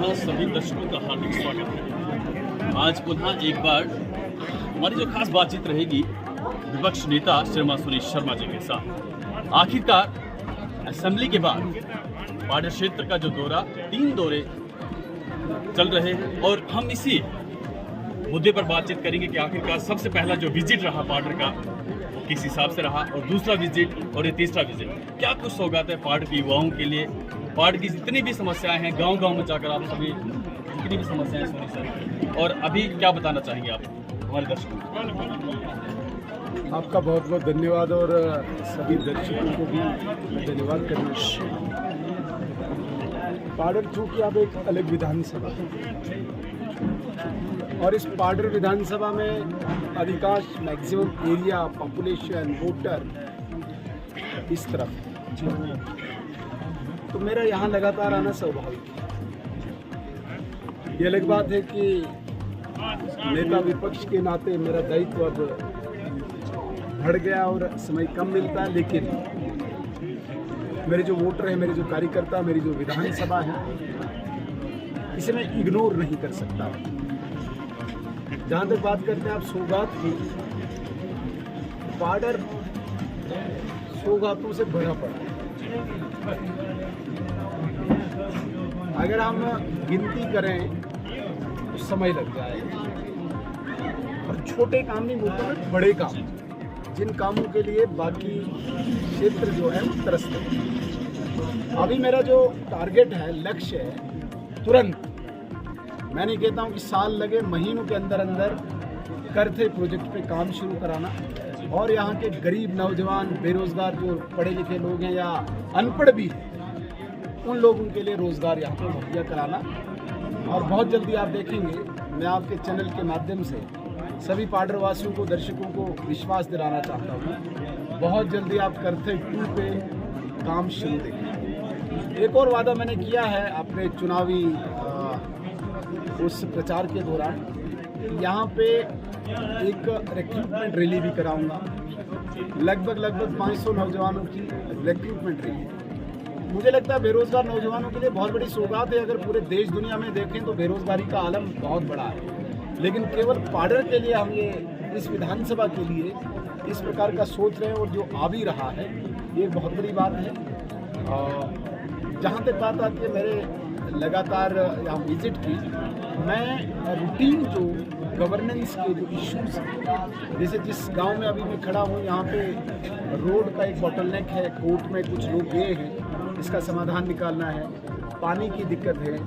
मेरा सभी दर्शकों का हार्दिक स्वागत है। आज पुनः एक बार हमारी जो खास बातचीत रहेगी विपक्ष नेता श्रीमान सुनील शर्मा जी के साथ। आखिरकार असेंबली के बाद पाडर क्षेत्र का जो दौरा 3 दौरे चल रहे हैं और हम इसी मुद्दे पर बातचीत करेंगे कि आखिरकार सबसे पहला जो विजिट रहा पाडर का वो किस हिसाब से रहा और दूसरा विजिट और ये तीसरा विजिट क्या कुछ सौगात है पाडर के युवाओं के लिए। पाडर की जितनी भी समस्याएं हैं गांव-गांव में जाकर आप सभी जितनी भी समस्याएं सुनी सर, और अभी क्या बताना चाहेंगे आप हमारे दर्शकों को। आपका बहुत बहुत धन्यवाद और सभी दर्शकों को भी धन्यवाद करना चाहिए। पाडर चूँकि अब एक अलग विधानसभा है और इस पाडर विधानसभा में अधिकांश मैक्सिमम एरिया पॉपुलेशन वोटर इस तरफ है, तो मेरा यहाँ लगातार आना स्वाभाविक है। ये अलग बात है कि नेता विपक्ष के नाते मेरा दायित्व अब बढ़ गया और समय कम मिलता है, लेकिन मेरे जो वोटर हैं, मेरे जो कार्यकर्ता, मेरी जो विधानसभा है, इसे मैं इग्नोर नहीं कर सकता। जहाँ तक बात करते हैं आप सौगात की, पाडर सौगातों से भरा पड़ा है। अगर हम गिनती करें तो समय लग जाएगा और छोटे काम नहीं बोलते हैं, बड़े काम, जिन कामों के लिए बाकी क्षेत्र जो है वो तरसते हैं। अभी मेरा जो टारगेट है, लक्ष्य है, तुरंत, मैं नहीं कहता हूँ कि साल लगे, महीनों के अंदर अंदर करते प्रोजेक्ट पे काम शुरू कराना और यहाँ के गरीब नौजवान, बेरोजगार जो पढ़े लिखे लोग हैं या अनपढ़ भी हैं, उन लोगों के लिए रोजगार यहाँ पर मुहैया कराना। और बहुत जल्दी आप देखेंगे, मैं आपके चैनल के माध्यम से सभी पाडर वासियों को, दर्शकों को विश्वास दिलाना चाहता हूँ, बहुत जल्दी आप करते 2 पे काम शुरू देखेंगे। एक और वादा मैंने किया है अपने चुनावी उस प्रचार के दौरान, यहाँ पे एक रिक्रूटमेंट रैली भी कराऊंगा, लगभग 500 नौजवानों की रिक्रूटमेंट रैली। मुझे लगता है बेरोजगार नौजवानों के लिए बहुत बड़ी सौगात है। अगर पूरे देश दुनिया में देखें तो बेरोजगारी का आलम बहुत बड़ा है, लेकिन केवल पाडर के लिए हम ये इस विधानसभा के लिए इस प्रकार का सोच रहे हैं और जो आ भी रहा है, ये बहुत बड़ी बात है। जहाँ तक बात आती है मेरे लगातार यहाँ विजिट की, मैं रूटीन जो गवर्नेंस के जो इश्यूज हैं, जैसे जिस गांव में अभी मैं खड़ा हूँ, यहाँ पे रोड का एक बॉटलनेक है, कोर्ट में कुछ लोग गए हैं, इसका समाधान निकालना है। पानी की दिक्कत है,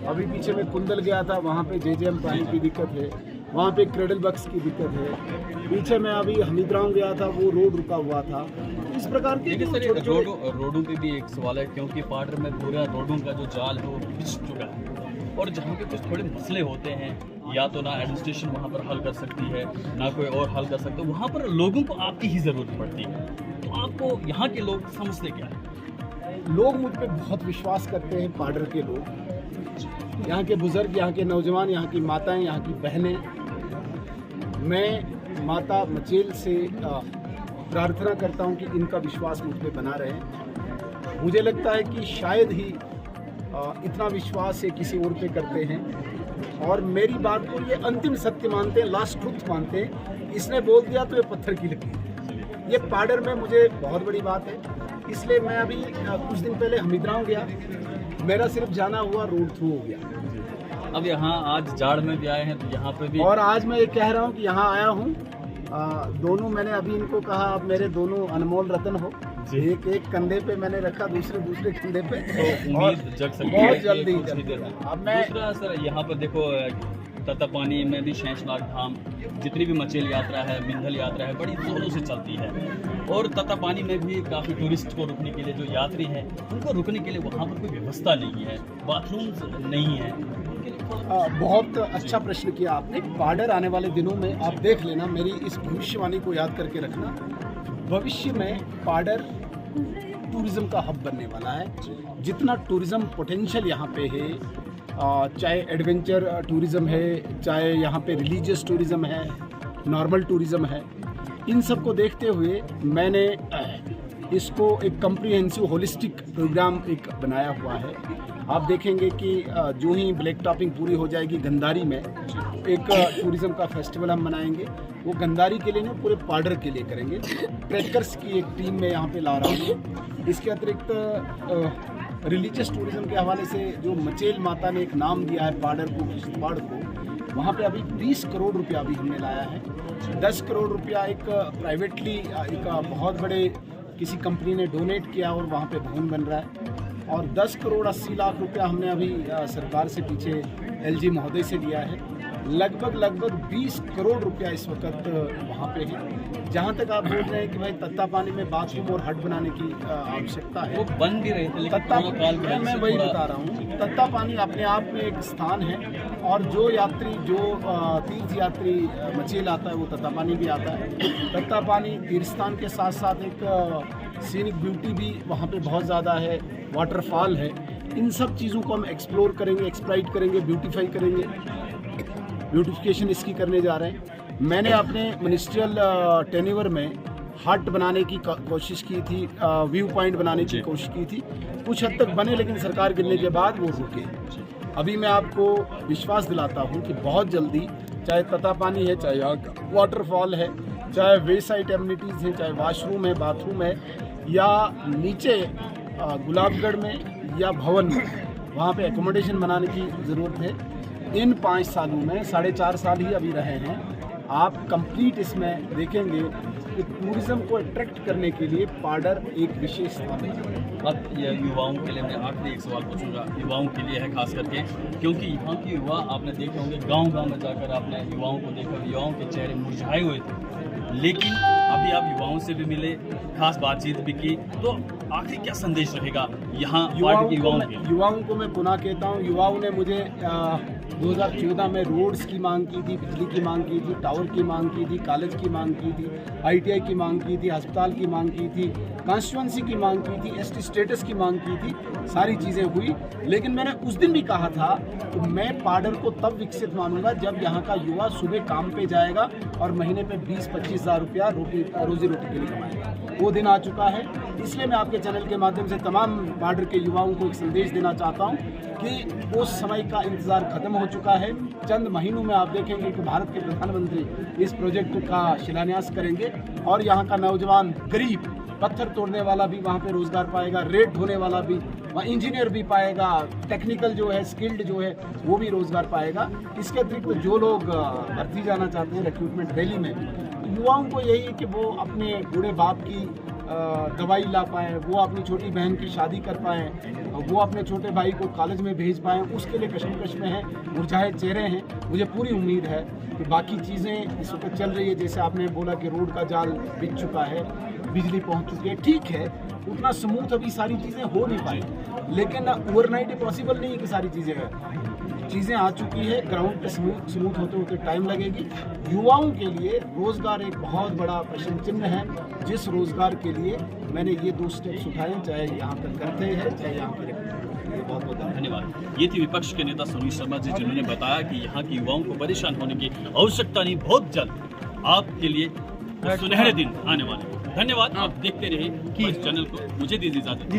अभी पीछे में कुंदल गया था, वहाँ पे जेजेएम पानी की दिक्कत है, वहाँ पे क्रेडल बक्स की दिक्कत है। पीछे मैं अभी हमीदराव गया था, वो रोड रुका हुआ था। इस प्रकार के रोडों पे भी एक सवाल है, क्योंकि पाडर में पूरा रोडों का जो जाल है वो बिछ चुका है और जहाँ पे कुछ थोड़े मसले होते हैं, या तो ना एडमिनिस्ट्रेशन वहाँ पर हल कर सकती है, ना कोई और हल कर सकता है, वहाँ पर लोगों को आपकी ही ज़रूरत पड़ती है। तो आपको यहाँ के लोग समझते क्या है? लोग मुझ पर बहुत विश्वास करते हैं, पाडर के लोग, यहाँ के बुजुर्ग, यहाँ के नौजवान, यहाँ की माताएं, यहाँ की बहनें। मैं माता मचेल से प्रार्थना करता हूँ कि इनका विश्वास मुझ पर बना रहे। मुझे लगता है कि शायद ही इतना विश्वास ये किसी और पे करते हैं और मेरी बात को ये अंतिम सत्य मानते हैं, लास्ट ट्रुथ मानते हैं। इसने बोल दिया तो ये पत्थर की लकीर है। ये पाडर में मुझे बहुत बड़ी बात है, इसलिए मैं अभी कुछ दिन पहले हमीदराव गया, मेरा सिर्फ जाना हुआ रोड थ्रू हो गया। अब यहाँ आज जाड़ में भी आए हैं, तो यहाँ पे भी, और आज मैं ये कह रहा हूँ कि यहाँ आया हूँ, दोनों मैंने अभी इनको कहा, अब मेरे दोनों अनमोल रतन हो, एक कंधे पे मैंने रखा, दूसरे कंधे पे, तो उम्मीद जग सकती है बहुत जल्दी। अब मैं दूसरा सर, यहाँ पर देखो तत्तापानी में भी शेषनाग धाम, जितनी भी मचेल यात्रा है, मिंधल यात्रा है, बड़ी जोरों से चलती है और तत्तापानी में भी काफ़ी टूरिस्ट को रुकने के लिए, जो यात्री हैं उनको रुकने के लिए वहाँ पर कोई व्यवस्था नहीं है, बाथरूम नहीं है। बहुत अच्छा प्रश्न किया आपने। पाडर आने वाले दिनों में आप देख लेना, मेरी इस भविष्यवाणी को याद करके रखना, भविष्य में पाडर टूरिज्म का हब बनने वाला है। जितना टूरिज्म पोटेंशियल यहाँ पे है, चाहे एडवेंचर टूरिज्म है, चाहे यहाँ पे रिलीजियस टूरिज्म है, नॉर्मल टूरिज्म है, इन सब को देखते हुए मैंने इसको एक कम्प्रीहेंसिव होलिस्टिक प्रोग्राम एक बनाया हुआ है। आप देखेंगे कि जो ही ब्लैक टॉपिंग पूरी हो जाएगी, गंधारी में एक टूरिज्म का फेस्टिवल हम मनाएंगे। वो गंधारी के लिए नहीं, पूरे पाडर के लिए करेंगे। ट्रैकर्स की एक टीम मैं यहाँ पे ला रहा हूँ। इसके अतिरिक्त रिलीजियस टूरिज्म के हवाले से जो मचेल माता ने एक नाम दिया है पाडर को, किश्तवाड़ को, वहाँ पे अभी 20 करोड़ रुपया अभी हमने लाया है। 10 करोड़ रुपया एक प्राइवेटली एक बहुत बड़े किसी कंपनी ने डोनेट किया और वहाँ पे भवन बन रहा है। और 10 करोड़ 80 लाख रुपया हमने अभी सरकार से पीछे LG महोदय से लिया है। लगभग 20 करोड़ रुपया इस वक्त वहाँ पे है। जहाँ तक आप बोल रहे हैं कि भाई तत्तापानी में बाथरूम और हट बनाने की आवश्यकता है, वो बन भी रहे थे, लेकिन कोरोना काल की वजह से मैं वही बता रहा हूँ। तत्तापानी अपने आप में एक स्थान है और जो यात्री, जो तीर्थ यात्री मचेल आता है वो तत्तापानी भी आता है। तत्तापानी तीर्थ स्थान के साथ साथ एक सीनिक ब्यूटी भी वहाँ पे बहुत ज़्यादा है, वाटरफॉल है। इन सब चीज़ों को हम एक्सप्लोर करेंगे, एक्सप्लाइट करेंगे, ब्यूटीफाई करेंगे। ब्यूटिफिकेशन इसकी करने जा रहे हैं। मैंने अपने मिनिस्ट्रियल टेन्योर में हट बनाने की कोशिश की थी, व्यू पॉइंट बनाने की कोशिश की थी। कुछ हद तक बने, लेकिन सरकार गिरने के बाद वो रुके। अभी मैं आपको विश्वास दिलाता हूँ कि बहुत जल्दी, चाहे तत्तापानी है, चाहे यहाँ वाटरफॉल है, चाहे वे साइड एमिनिटीज़ हैं, चाहे वॉशरूम है, बाथरूम है, या नीचे गुलाबगढ़ में या भवन में, वहाँ पे एकोमोडेशन बनाने की ज़रूरत है। इन 5 सालों में 4.5 साल ही अभी रहे हैं, आप कंप्लीट इसमें देखेंगे कि टूरिज्म को अट्रैक्ट करने के लिए पाडर एक विशेष स्थान है। अब ये युवाओं के लिए मैं आखिरी एक सवाल पूछूंगा, युवाओं के लिए है खास करके, क्योंकि यहाँ के युवा आपने देखे होंगे, गांव-गांव में जाकर आपने युवाओं को देखा, युवाओं के चेहरे मुरझाए हुए थे, लेकिन अभी आप युवाओं से भी मिले, खास बातचीत भी की, तो आखिर क्या संदेश रहेगा यहाँ पार्टी के युवाओं के? युवाओं को मैं पुनः कहता हूँ, युवाओं ने मुझे 2014 में रोड्स की मांग की थी, बिजली की मांग की थी, टावर की मांग की थी, कॉलेज की मांग की थी, ITI की मांग की थी, अस्पताल की मांग की थी, कॉन्स्टिट्यूंसी की मांग की थी, ST स्टेटस की मांग की थी। सारी चीज़ें हुई, लेकिन मैंने उस दिन भी कहा था कि मैं पाडर को तब विकसित मानूंगा जब यहाँ का युवा सुबह काम पे जाएगा और महीने पे 20-25 हज़ार रुपया रोजी रोटी के लिए कमाएगा। वो दिन आ चुका है। इसलिए मैं आपके चैनल के माध्यम से तमाम पाडर के युवाओं को एक संदेश देना चाहता हूँ कि उस समय का इंतज़ार खत्म हो चुका है। चंद महीनों में आप देखेंगे कि भारत के प्रधानमंत्री इस प्रोजेक्ट का शिलान्यास करेंगे और यहाँ का नौजवान गरीब, पत्थर तोड़ने वाला भी वहाँ पे रोज़गार पाएगा, रेत ढोने वाला भी, वहाँ इंजीनियर भी पाएगा, टेक्निकल जो है, स्किल्ड जो है, वो भी रोज़गार पाएगा। इसके अतिरिक्त जो लोग भर्ती जाना चाहते हैं रिक्रूटमेंट रैली में, युवाओं को यही है कि वो अपने बूढ़े बाप की दवाई ला पाएँ, वो अपनी छोटी बहन की शादी कर पाएँ, वो अपने छोटे भाई को कॉलेज में भेज पाएँ, उसके लिए कश्मकश में है, मुरझाए चेहरे हैं। मुझे पूरी उम्मीद है कि बाकी चीज़ें इस वक्त चल रही है, जैसे आपने बोला कि रोड का जाल बिछ चुका है, बिजली पहुंच चुकी है, ठीक है, उतना स्मूथ अभी सारी चीज़ें हो नहीं पाई, लेकिन ओवरनाइट पॉसिबल नहीं है कि सारी चीज़ें आ चुकी है। ग्राउंड पे स्मूथ होते होते टाइम लगेगी। युवाओं के लिए रोज़गार एक बहुत बड़ा प्रश्न चिन्ह है, जिस रोज़गार के लिए मैंने ये 2 स्टेप्स उठाए, चाहे यहाँ पर करते हैं, चाहे यहाँ पर। बहुत बहुत धन्यवाद। ये थी विपक्ष के नेता सुनील शर्मा जी, जिन्होंने बताया कि यहाँ के युवाओं को परेशान होने की आवश्यकता नहीं, बहुत जल्द आपके लिए सुनहरे दिन आने वाले। धन्यवाद। आप देखते रहे इस चैनल को। मुझे दीजिए इजाजत।